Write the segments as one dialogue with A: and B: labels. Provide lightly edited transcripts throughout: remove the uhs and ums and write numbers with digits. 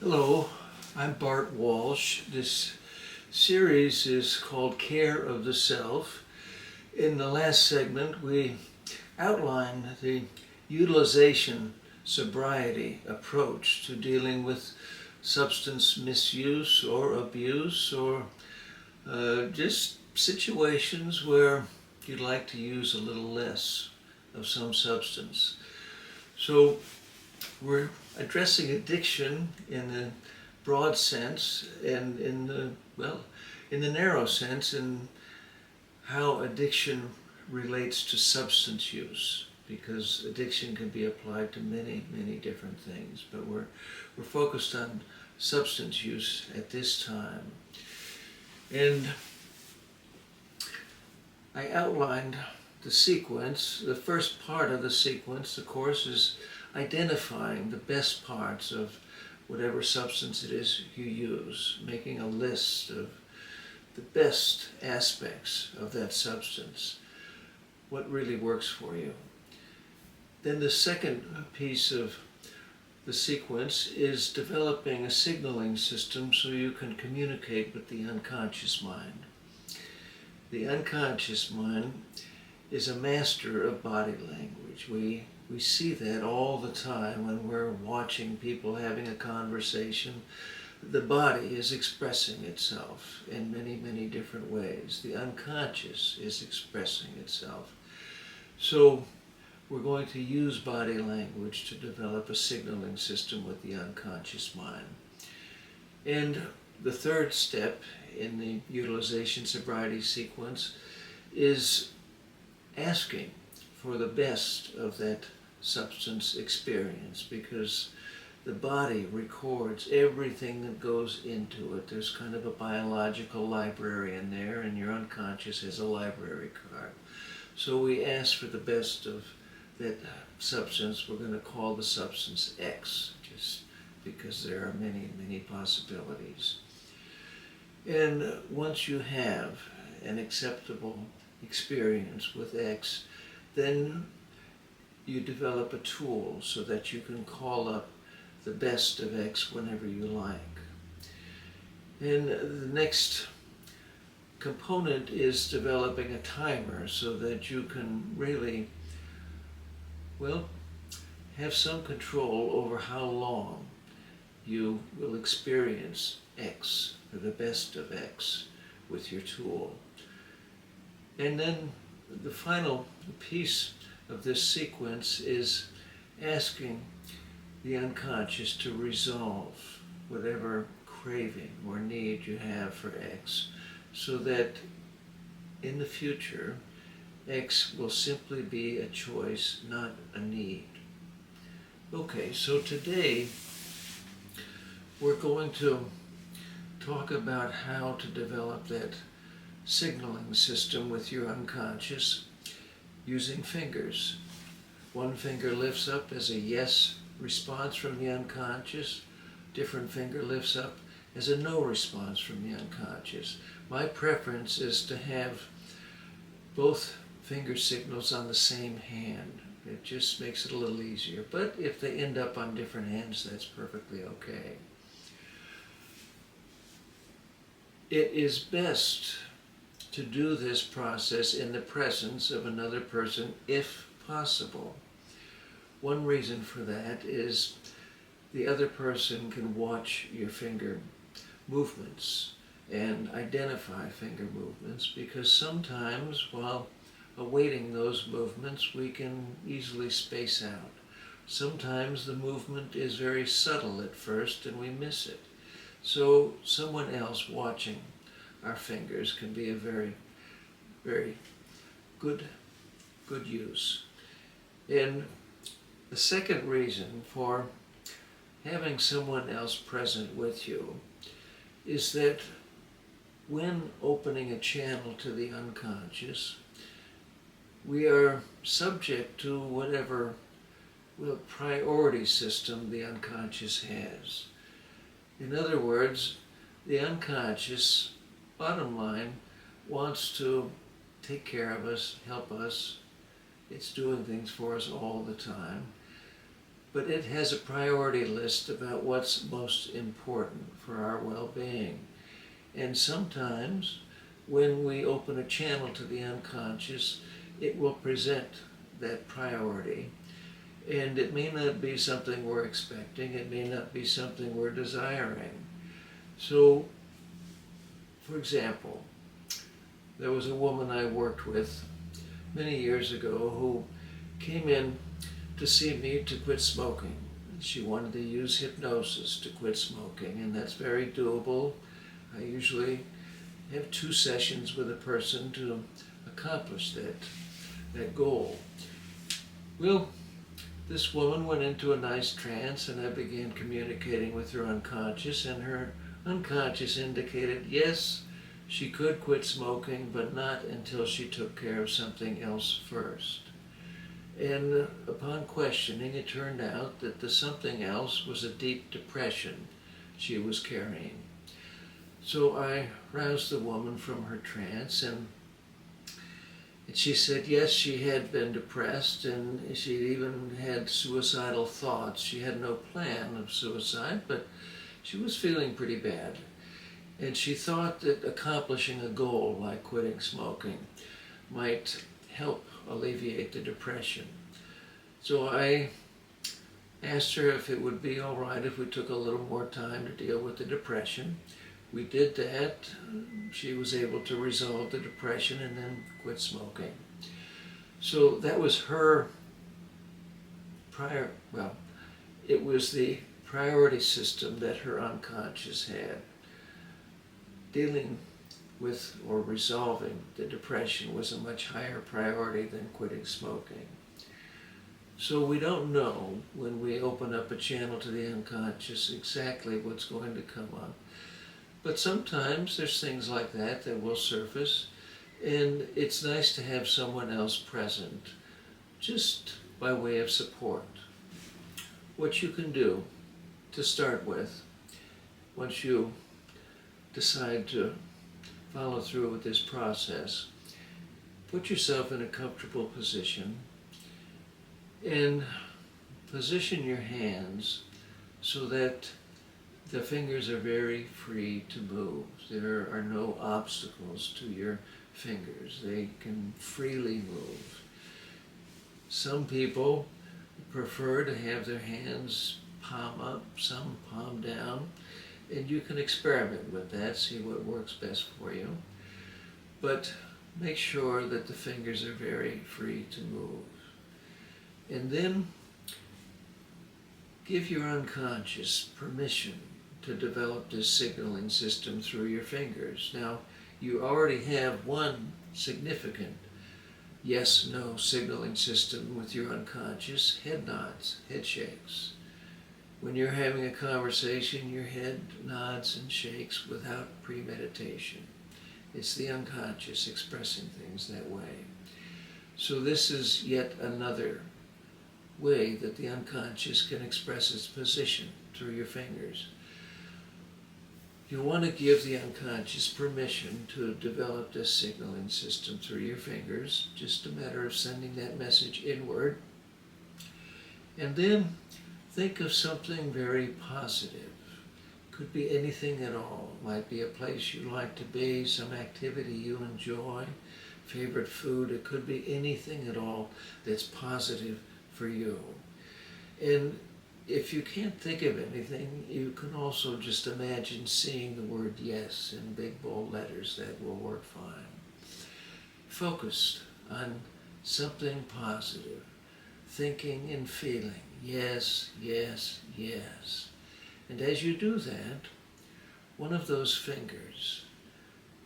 A: Hello, I'm Bart Walsh. This series is called Care of the Self. In the last segment, we outlined the utilization sobriety approach to dealing with substance misuse or abuse or just situations where you'd like to use a little less of some substance. So we're addressing addiction in the broad sense and in the narrow sense, in how addiction relates to substance use, because addiction can be applied to many different things, but we're focused on substance use at this time. And I outlined the sequence. The first part of the sequence, of course, is identifying the best parts of whatever substance it is you use, making a list of the best aspects of that substance, what really works for you. Then the second piece of the sequence is developing a signaling system so you can communicate with the unconscious mind. The unconscious mind is a master of body language. We see that all the time when we're watching people having a conversation. The body is expressing itself in many different ways. The unconscious is expressing itself. So we're going to use body language to develop a signaling system with the unconscious mind. And the third step in the utilization sobriety sequence is asking for the best of that substance experience, because the body records everything that goes into it. There's kind of a biological library in there, and your unconscious has a library card. So we ask for the best of that substance. We're going to call the substance X, just because there are many possibilities. And once you have an acceptable experience with X, then you develop a tool so that you can call up the best of X whenever you like. And the next component is developing a timer so that you can really, have some control over how long you will experience X, or the best of X, with your tool. And then the final piece of this sequence is asking the unconscious to resolve whatever craving or need you have for X, so that in the future, X will simply be a choice, not a need. Okay, so today we're going to talk about how to develop that signaling system with your unconscious using fingers. One finger lifts up as a yes response from the unconscious. Different finger lifts up as a no response from the unconscious. My preference is to have both finger signals on the same hand. It just makes it a little easier. But if they end up on different hands, that's perfectly okay. It is best to do this process in the presence of another person, if possible. One reason for that is the other person can watch your finger movements and identify finger movements, because sometimes while awaiting those movements we can easily space out. Sometimes the movement is very subtle at first and we miss it. So someone else watching our fingers can be a very good use. And the second reason for having someone else present with you is that when opening a channel to the unconscious, we are subject to whatever priority system the unconscious has. In other words, the unconscious, bottom line, wants to take care of us, help us. It's doing things for us all the time. but it has a priority list about what's most important for our well-being. And sometimes when we open a channel to the unconscious, it will present that priority. And it may not be something we're expecting, it may not be something we're desiring. So, for example, there was a woman I worked with many years ago who came in to see me to quit smoking. She wanted to use hypnosis to quit smoking, and that's very doable. I usually have 2 sessions with a person to accomplish that goal. Well, this woman went into a nice trance, and I began communicating with her unconscious, and her unconscious indicated yes, she could quit smoking, but not until she took care of something else first. And upon questioning, it turned out that the something else was a deep depression she was carrying. So I roused the woman from her trance, and she said yes, she had been depressed, and she even had suicidal thoughts. She had no plan of suicide, but she was feeling pretty bad. And she thought that accomplishing a goal like quitting smoking might help alleviate the depression. So I asked her if it would be all right if we took a little more time to deal with the depression. We did that. She was able to resolve the depression and then quit smoking. So that was her it was the priority system that her unconscious had. Dealing with or resolving the depression was a much higher priority than quitting smoking. So we don't know when we open up a channel to the unconscious exactly what's going to come up. But sometimes there's things like that that will surface, and it's nice to have someone else present, just by way of support. What you can do to start with, once you decide to follow through with this process, put yourself in a comfortable position and position your hands so that the fingers are very free to move. There are no obstacles to your fingers. They can freely move. Some people prefer to have their hands palm up, some palm down, and you can experiment with that, see what works best for you. But make sure that the fingers are very free to move. And then give your unconscious permission to develop this signaling system through your fingers. Now, you already have one significant yes-no signaling system with your unconscious: head nods, head shakes. When you're having a conversation, your head nods and shakes without premeditation. It's the unconscious expressing things that way. So this is yet another way that the unconscious can express its position through your fingers. You want to give the unconscious permission to develop this signaling system through your fingers, just a matter of sending that message inward. And then think of something very positive. Could be anything at all. It might be a place you like to be, some activity you enjoy, favorite food. It could be anything at all that's positive for you. And if you can't think of anything, you can also just imagine seeing the word yes in big bold letters. That will work fine. Focused on something positive, thinking and feeling yes, yes, yes. And as you do that, one of those fingers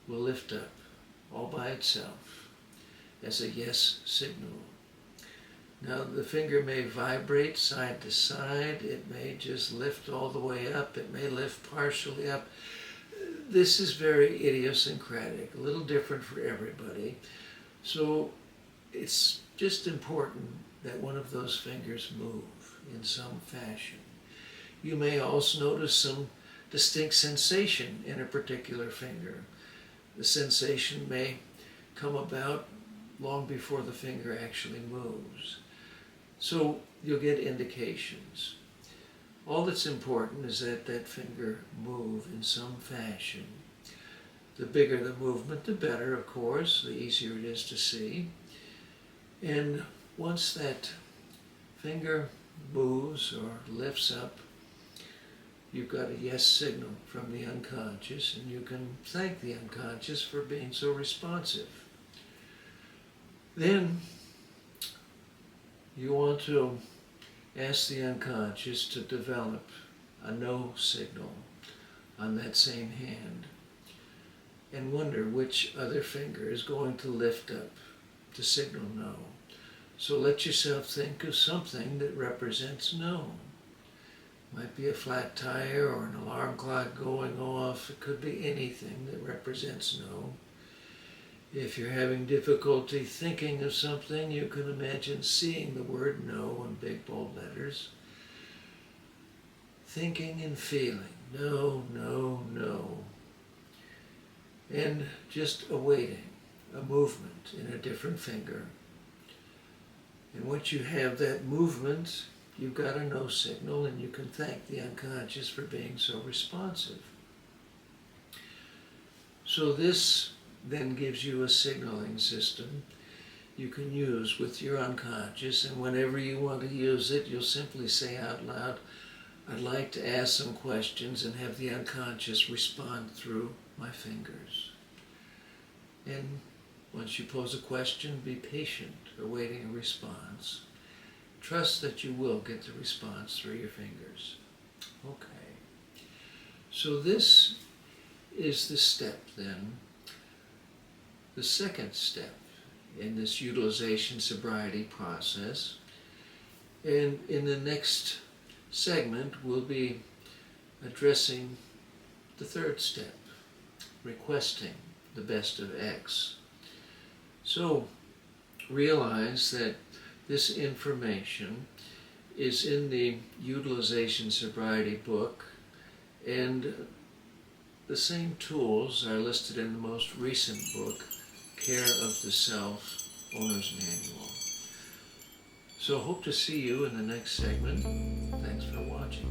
A: will lift up all by itself as a yes signal. Now the finger may vibrate side to side, it may just lift all the way up, it may lift partially up. This is very idiosyncratic, a little different for everybody. So it's just important that one of those fingers move in some fashion. You may also notice some distinct sensation in a particular finger. The sensation may come about long before the finger actually moves. So you'll get indications. All that's important is that that finger move in some fashion. The bigger the movement, the better, of course, the easier it is to see. And once that finger moves or lifts up, you've got a yes signal from the unconscious, and you can thank the unconscious for being so responsive. Then you want to ask the unconscious to develop a no signal on that same hand, and wonder which other finger is going to lift up to signal no. So let yourself think of something that represents no. Might be a flat tire or an alarm clock going off. It could be anything that represents no. If you're having difficulty thinking of something, you can imagine seeing the word no in big bold letters. Thinking and feeling, no, no, no. And just awaiting a movement in a different finger. And once you have that movement, you've got a no signal, and you can thank the unconscious for being so responsive. So this then gives you a signaling system you can use with your unconscious, and whenever you want to use it, you'll simply say out loud, I'd like to ask some questions, and have the unconscious respond through my fingers. And once you pose a question, be patient, awaiting a response. Trust that you will get the response through your fingers. Okay. So this is the step then. The second step in this utilization sobriety process. And in the next segment, we'll be addressing the third step, requesting the best of X. So realize that this information is in the Utilization Sobriety book, and the same tools are listed in the most recent book, Care of the Self, Owner's Manual. So hope to see you in the next segment. Thanks for watching.